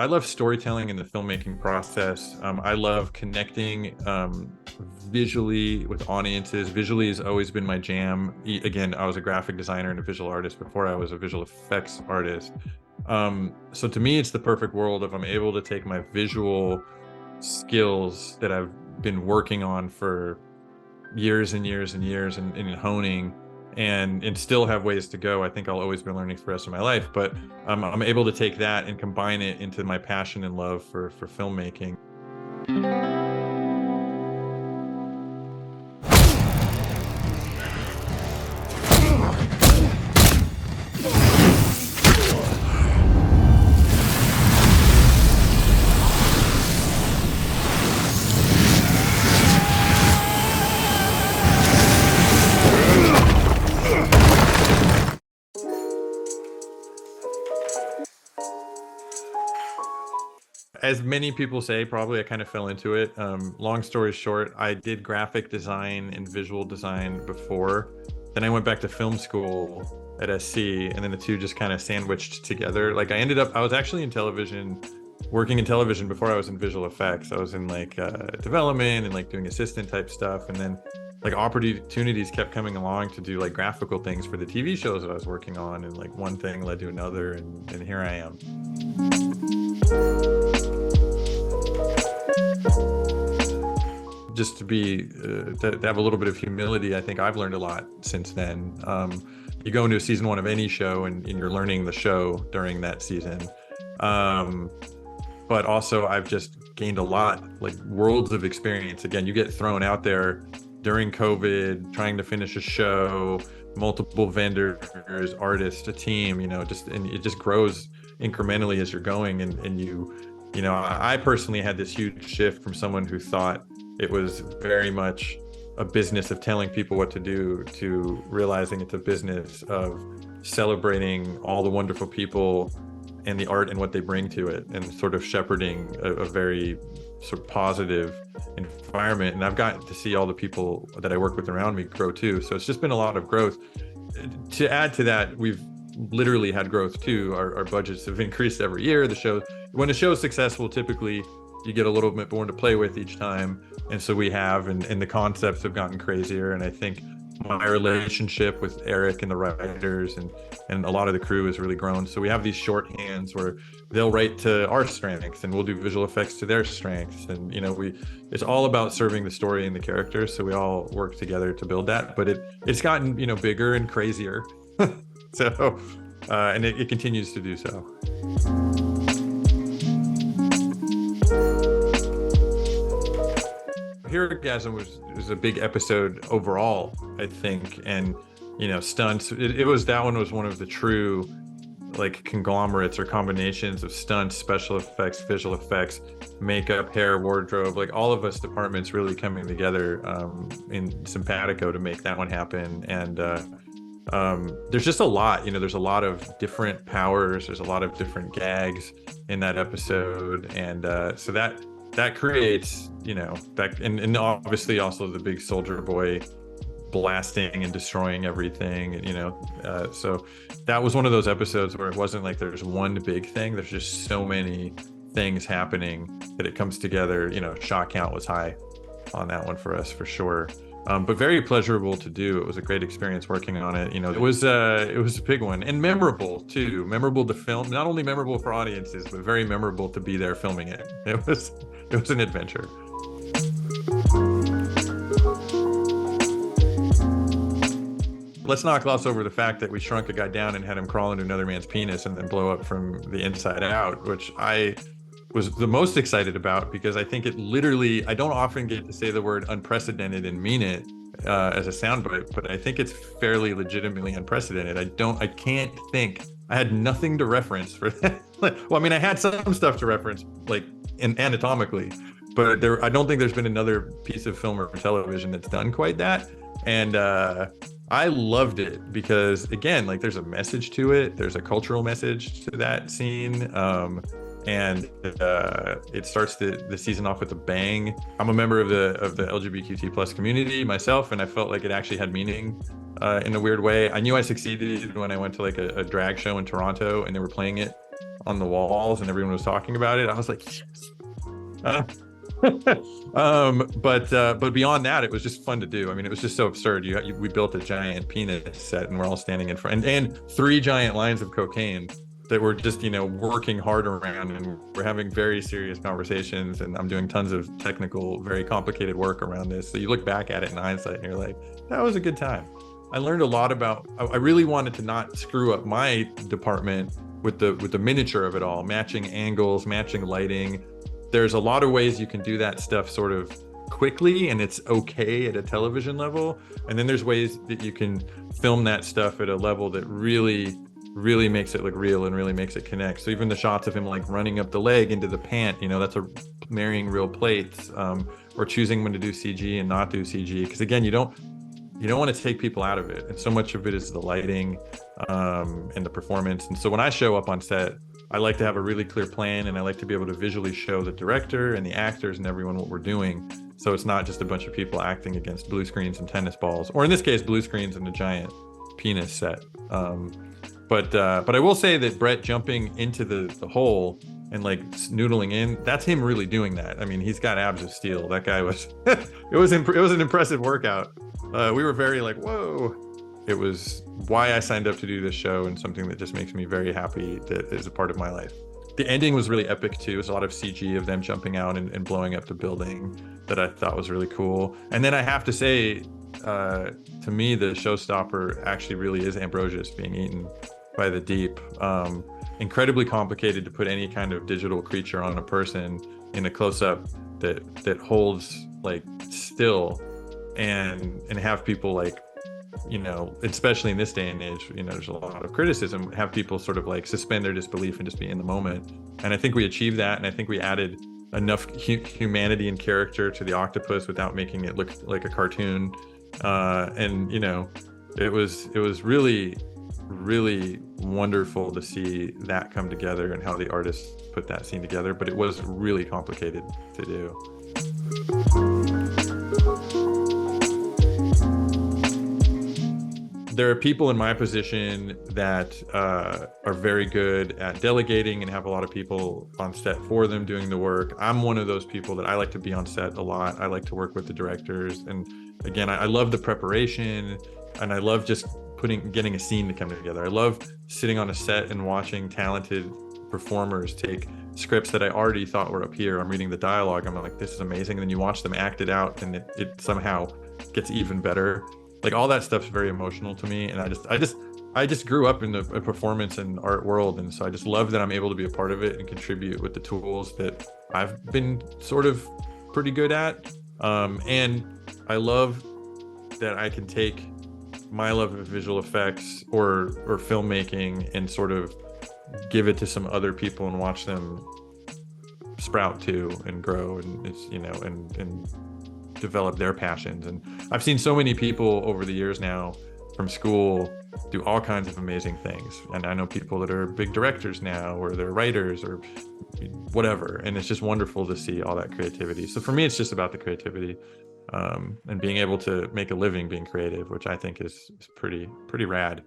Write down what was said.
I love storytelling in the filmmaking process. I love connecting visually with audiences. Visually has always been my jam. Again, I was a graphic designer and a visual artist before I was a visual effects artist. So to me, it's the perfect world if I'm able to take my visual skills that I've been working on for years and years and years and honing and still have ways to go. I think I'll always be learning for the rest of my life, but I'm able to take that and combine it into my passion and love for filmmaking. As many people say, probably I kind of fell into it. Long story short, I did graphic design and visual design before. Then I went back to film school at SC, and then the two just kind of sandwiched together. Like I was actually in television, working in television before I was in visual effects. I was in like development and like doing assistant type stuff. And then like opportunities kept coming along to do like graphical things for the TV shows that I was working on. And like one thing led to another, and here I am. Just to have a little bit of humility, I think I've learned a lot since then. You go into season one of any show and you're learning the show during that season. But also I've just gained a lot, like worlds of experience. Again, you get thrown out there during COVID, trying to finish a show, multiple vendors, artists, a team, and it just grows incrementally as you're going. And I personally had this huge shift from someone who thought it was very much a business of telling people what to do to realizing it's a business of celebrating all the wonderful people and the art and what they bring to it, and sort of shepherding a very sort of positive environment. And I've gotten to see all the people that I work with around me grow too. So it's just been a lot of growth. To add to that, we've literally had growth too. Our budgets have increased every year. When a show is successful, typically you get a little bit more to play with each time. And so we have, and the concepts have gotten crazier. And I think my relationship with Eric and the writers and a lot of the crew has really grown. So we have these shorthands where they'll write to our strengths and we'll do visual effects to their strengths. And, it's all about serving the story and the characters. So we all work together to build that, but it's gotten, bigger and crazier. So, and it continues to do so. Herogasm was a big episode overall, I think, and stunts. That one was one of the true like conglomerates or combinations of stunts, special effects, visual effects, makeup, hair, wardrobe, like all of us departments really coming together in simpatico to make that one happen. And there's just a lot, there's a lot of different powers, there's a lot of different gags in that episode, and so that creates, and obviously also the big soldier boy blasting and destroying everything, so that was one of those episodes where it wasn't like there's one big thing, there's just so many things happening that it comes together. Shot count was high on that one for us for sure. But very pleasurable to do. It was a great experience working on it. It was a big one, and memorable too. Memorable to film, not only memorable for audiences, but very memorable to be there filming it. It was an adventure. Let's not gloss over the fact that we shrunk a guy down and had him crawl into another man's penis and then blow up from the inside out, which I was the most excited about, because I think it literally, I don't often get to say the word unprecedented and mean it as a soundbite, but I think it's fairly legitimately unprecedented. I can't think, I had nothing to reference for that. Well, I mean, I had some stuff to reference, like anatomically, but I don't think there's been another piece of film or television that's done quite that. And I loved it because, again, like there's a message to it. There's a cultural message to that scene. And it starts the season off with a bang. I'm a member of the LGBTQ plus community myself, and I felt like it actually had meaning in a weird way. I knew I succeeded when I went to like a drag show in Toronto and they were playing it on the walls and everyone was talking about it, I was like, yes. Uh, but beyond that, it was just fun to do. I mean, it was just so absurd. We built a giant penis set, and we're all standing in front, and 3 giant lines of cocaine that we're just, working hard around, and we're having very serious conversations, and I'm doing tons of technical, very complicated work around this. So you look back at it in hindsight and you're like, that was a good time. I learned a lot about, I really wanted to not screw up my department with the miniature of it all, matching angles, matching lighting. There's a lot of ways you can do that stuff sort of quickly, and it's okay at a television level. And then there's ways that you can film that stuff at a level that really makes it look real and really makes it connect. So even the shots of him like running up the leg into the pant, that's a marrying real plates, or choosing when to do CG and not do CG. Because again, you don't want to take people out of it. And so much of it is the lighting, and the performance. And so when I show up on set, I like to have a really clear plan, and I like to be able to visually show the director and the actors and everyone what we're doing. So it's not just a bunch of people acting against blue screens and tennis balls, or in this case, blue screens and a giant penis set. But I will say that Brett jumping into the hole and like noodling in, that's him really doing that. I mean, he's got abs of steel. That guy was, it was an impressive workout. We were very like, whoa. It was why I signed up to do this show, and something that just makes me very happy that is a part of my life. The ending was really epic too. It was a lot of CG of them jumping out and blowing up the building that I thought was really cool. And then I have to say, to me, the showstopper actually really is Ambrosius being eaten by the deep. Incredibly complicated to put any kind of digital creature on a person in a close-up that holds like still and have people like, especially in this day and age, there's a lot of criticism, have people sort of like suspend their disbelief and just be in the moment. And I think we achieved that. And I think we added enough humanity and character to the octopus without making it look like a cartoon. And it was really, really wonderful to see that come together and how the artists put that scene together. But it was really complicated to do. There are people in my position that are very good at delegating and have a lot of people on set for them doing the work. I'm one of those people that I like to be on set a lot. I like to work with the directors. And again, I love the preparation, and I love just getting a scene to come together. I love sitting on a set and watching talented performers take scripts that I already thought were up here. I'm reading the dialogue. I'm like, this is amazing. And then you watch them act it out, and it somehow gets even better. Like all that stuff's very emotional to me, and I just grew up in the performance and art world, and so I just love that I'm able to be a part of it and contribute with the tools that I've been sort of pretty good at. And I love that I can take my love of visual effects or filmmaking and sort of give it to some other people and watch them sprout too and grow, and it's and develop their passions. And I've seen so many people over the years now from school do all kinds of amazing things, and I know people that are big directors now, or they're writers or whatever, and it's just wonderful to see all that creativity. So for me, it's just about the creativity, and being able to make a living being creative, which I think is pretty rad.